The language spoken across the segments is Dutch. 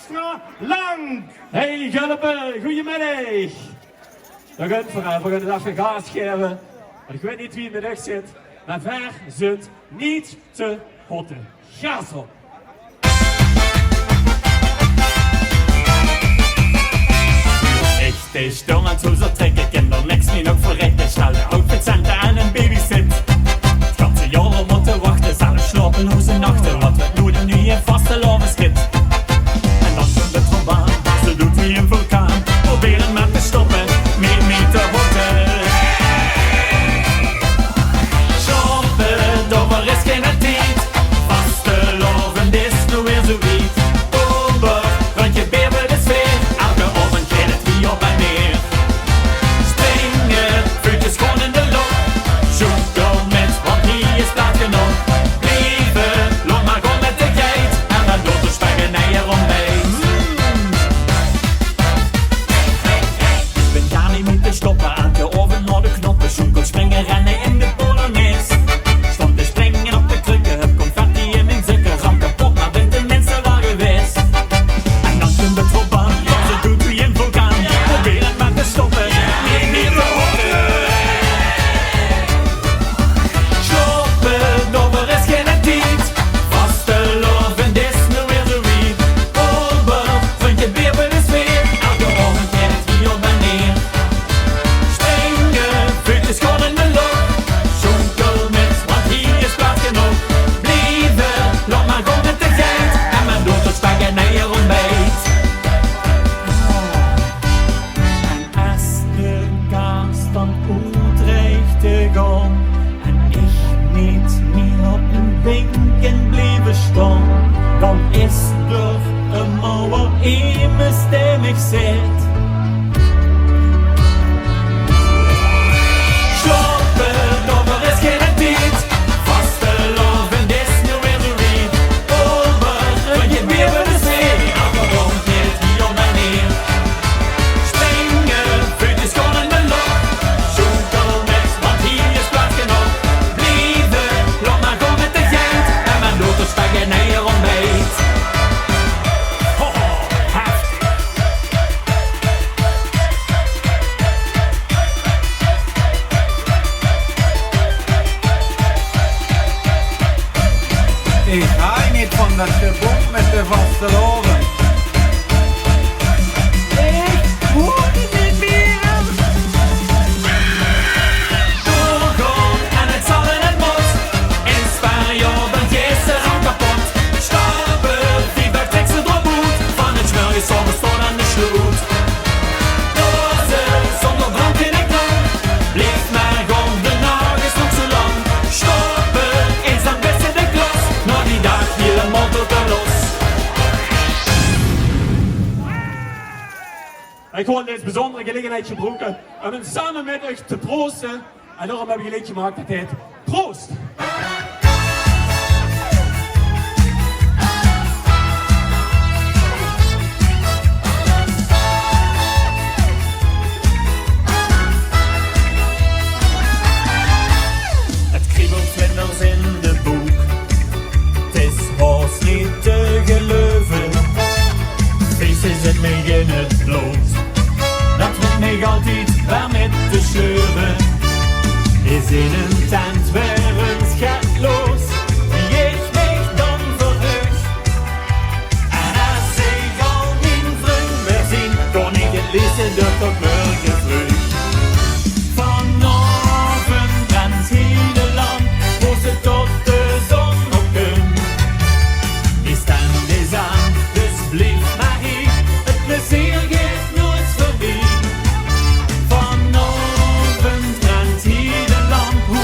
eXtra Lank. Hey Gulpen, goedemiddag. We gaan het even gas geven. Maar ik weet niet wie in de rug zit. Maar ver zit niet te hotte. Gas op. Echt is stil aan toe, zo trek ik in er niks niet nog vooruit. Ik snel de outfits aan en een babysit. Het ganze jaar moeten wachten, zal ik slapen hoe ze nachten. Wat we doen nu in Vastelaovend. En dan komt de trombaan, ze doet wie een vulkaan. Proberen maar te stoppen, mee te hotten. Shoppen, door is geen tijd. Vastelaovend is nu weer zo wiet. Ober, rondje beer bij de sfeer. Elke avond gaat het wie op en neer. Springen, voetjes gewoon in de lucht. Zoeken met wat hier is plaats genoeg. Blijven, loop maar gewoon met de geit. En dan door de spaghetti rondbijt. Ik ben daar niet mee te stoppen. Elke oven naar de knoppen. Zoeken, springen, rennen in de polonaise. Stond te springen op de krukken. Heb confetti in mijn zikken. Ram kapot, maar ben tenminste wel geweest. En dan komt de trombaan. Ze doet wie een vulkaan. Probeer het maar te stoppen. Nee, niet te hotten. Shoppen, over is geen tijd. Vastelaovend is nu weer zo wiet. Ober, vind je weer bij de sfeer. Elke ochtend gaat het hier op en neer. Springen, voetjes gewoon in de lucht. Zonkel met, want hier is plaats genoeg. Blijven, laat maar gewoon met de geit. En men doet het spaghetti rondbijt. En als de kaars dan dreigt te gaan. En ik niet meer op een binken blijven staan. Dan is er een mouwer in mijn stem ik zit. Shoppen, over is geen tijd. Vastelaovend is nu weer zo wiet. Ober, vind je weer bij de sfeer. Elke rond gaat hier op en neer. Springen, voetjes gewoon in de lucht. Zoekel met, want hier is plaats genoeg. Blijven, loop maar gewoon met de geit. En men doet de spaghetti rondbijt. Ho, ho, heftig. Ik ga niet van dat gebond met de vasteloven. Ik hoor niet meer. Doorgaan en het zal en het moet. In Spanje bent gisteren kapot. Stappen, die bij tekst erop moet. Van het smel is zonder stoot aan de sloot. Dozen zonder brand in de knop. Blijf maar gewoon, de nacht is nog zo lang. Stoppen, eens dan best in de klas. Nog die dag helemaal tot de los. Ik wil deze bijzondere gelegenheid gebruiken om samen met u te proosten. En daarom heb ik een liedje gemaakt dat heet Proost. Het kriebelt vlinders in de boek. Het is haast niet te geloven. Feest is het mij in het bloot. Dat wordt mij altijd waar met te sleuren. Is in een tent weer een schat los. Wie heeft mij dan verheugd? En als ik al mijn vriend weer zien, kon ik het lezen door tot morgen vroeg. Vanavond brandt heel land, hoe ze tot de zon opkomt. Die stand is aan, dus blijf maar hier. Het plezier geeft nooit voorbij. Vanavond brandt heel land, hoe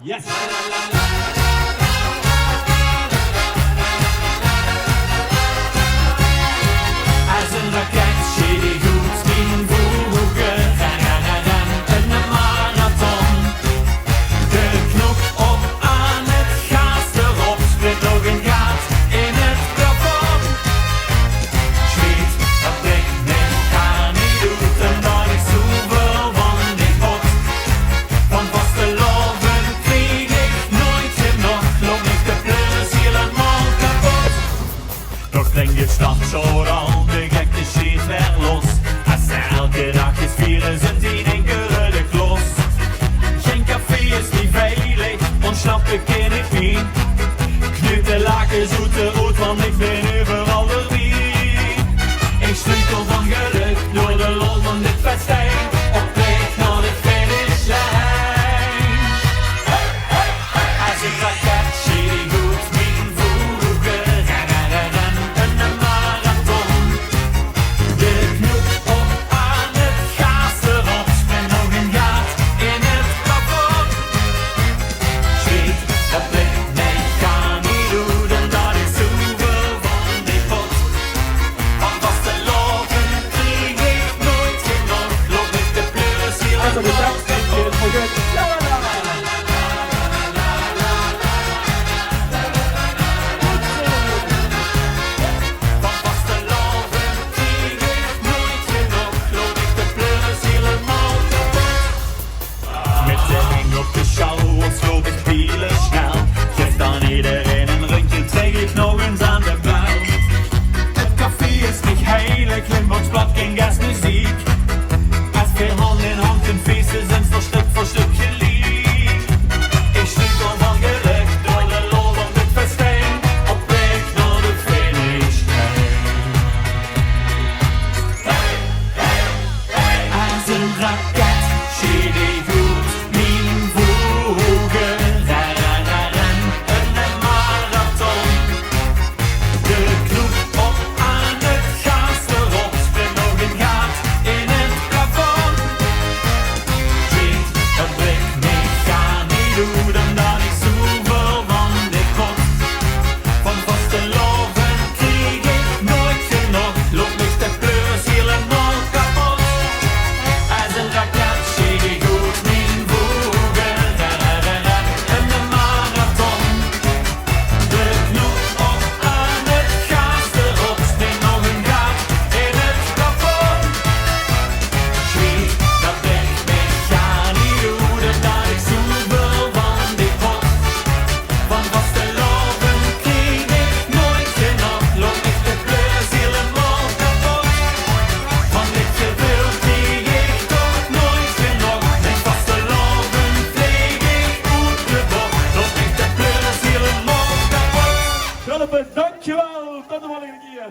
Yes! Als een raket schiet die goed in voegen. En een marathon. De knop op aan het gas erop. Split nog een gat in het plafond. Zweet, dat ik niet doet. En dat ik zoveel van die pot. Van vastelovend kreeg ik nooit genoeg. Loop ik de pleurs helemaal kapot. Toch denk je start zo al de gekte shit weer los. Als ze elke dag is vieren, zijn 10 enkele de klos. Geen café is niet veilig, ontsnappen ken ik niet. Knuten, laken, zoete rood, want ik ben overal erbij. Ik struikel van geluk door de lol van dit festijn. Op weg naar de finishlijn. Als een raket zie die goed mijn voegen. Een marathon. De knop op aan het gas erop. Spin nog een gat in het plafond. Zweet, dat ik mij kan niet doen. En dat is zoveel van die pot. Van vastelovend kreeg ik nooit genoeg. Loop ik de pleurs hier Also de tekst en keer vergeten. Van vastelovend kreeg ik nooit genoeg. Loop ik de pleurs helemaal kapot. Met de ring op de schouder sloop ik pielen snel. Geef dan iedereen een rondje, trek ik nog eens aan de bel. Het café is niet heilig, Limburgs plat, geen gasmuziek. Als veel hand in hand een feest is en voor stuk geliefd. Ik struikel van geluk door de lol van dit festijn. Op weg naar de finishlijn. Als een raket schiet ik goed mijn voegen. Een marathon. De knop op aan het gas erop. Spin nog een gat in het plafond. Zweet, dat ik mij kan niet doen. En dat ik zoveel van dit pot. Van vastelovend kreeg ik nooit genoeg. Loop ik de pleurs helemaal kapot. Als een raket schiet ik goed mijn voegen. En een marathon. De knop op aan het gas erop. Spin nog een gat in het plafond. Zweet, dat ik mij kan niet doen. En dat ik zoveel van die pot. Van vastelovend kreeg ik nooit genoeg. Loop ik de pleurs helemaal kapot. Van dit gebeurt kreeg ik toch nooit genoeg. Met vastelovend vlieg ik goed de bocht. Loop ik de pleurs helemaal kapot. Gulpen, dankjewel. Tot de volgende keer.